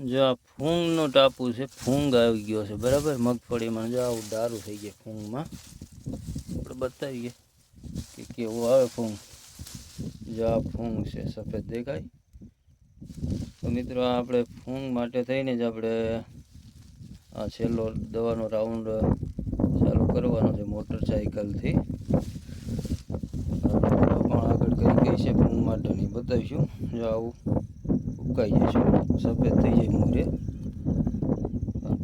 જો આ ફૂંગનો ટાપુ છે, ફૂંગ આવી ગયો છે બરાબર મગફળીમાં. જો આવું દારૂ થઈ ગયા ફૂંગમાં. આપણે બતાવીએ કે કેવું આવે ફૂંગ. જો આ ફૂંગ છે, સફેદ દેખાય. તો મિત્રો આપણે ફૂંગ માટે થઈને જ આપણે આ છેલ્લો દવાનો રાઉન્ડ ચાલુ કરવાનો છે મોટરસાઇકલથી. પણ આગળ કઈ કઈ છે ફૂંગ માટેની બતાવીશું. જો આવું ઉકાઈ જશે, સફેદ થઈ જાય મૂરે.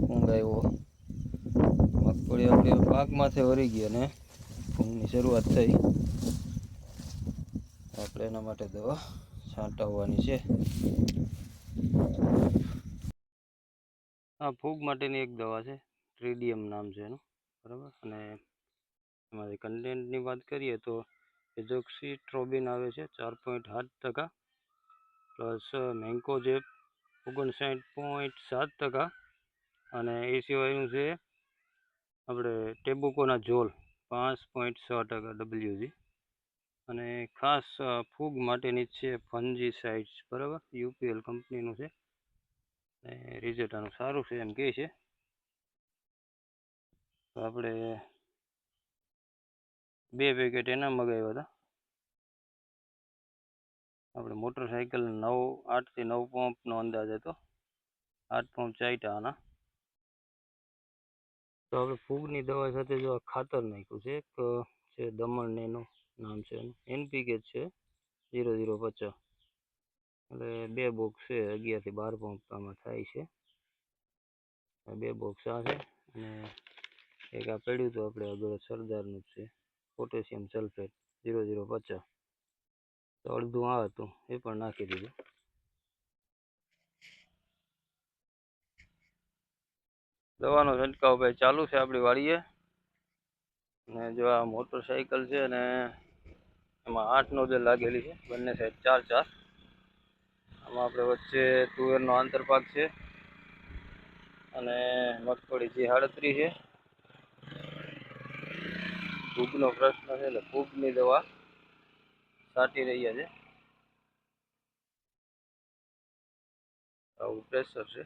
ફૂંગ આવ્યો, મગફળી આપણે પાકમાંથી વળી ગઈ અને ફૂંગની શરૂઆત થઈ. આપણે એના માટે દવા છાંટવાની છે. આ ફૂગ માટેની એક દવા છે, ટ્રીડિયમ નામ છે એનું બરાબર. અને એમાંથી કન્ટેન્ટની વાત કરીએ તો એઝોક્સિસ્ટ્રોબિન આવે છે 4.8%, પ્લસ મેન્કોજેબ 59.7%, અને એ સિવાયનું છે આપણે ટેબુકોના ઝોલ 5.6% WG. અને ખાસ ફૂગ માટેની છે ફંજીસાઇડ્સ બરાબર, UPL કંપનીનું છે. રિઝલ્ટ આનું સારું છે એમ કહે છે. તો આપણે 2 પેકેટ એના મગાવ્યા હતા. આપણે મોટરસાઇકલ 8 થી 9 પંપનો અંદાજ હતો, 8 પંપ ચાટ્યા આના. તો આપણે ફૂગની દવા સાથે જો આ ખાતર નાખ્યું છે, એક છે દમણ એનું નામ છે, NPK છે 0050. એટલે 2 બોક્સ છે, 11 થી 12 પંપ આમાં થાય છે. 2 બોક્સ આ છે, અને એક આ પડ્યું તો આપણે આગળ સરદારનું છે પોટેશિયમ સલ્ફેટ 0050. તો અડધું આ હતું, એ પણ નાખી દીધું. દવાનો છંટકાવ ભાઈ ચાલુ છે આપણી વાડીએ. અને જો આ મોટરસાઇકલ છે ને એમાં 8 નોઝલ લાગેલી છે, બંને સાઈડ 4-4. આમાં આપણે વચ્ચે તુવેરનો આંતરપાક છે, અને મગફળી G38 છે. ફૂગનો પ્રશ્ન છે એટલે ફૂગની દવા છાંટી રહ્યા છે. આવું પ્રેશર છે.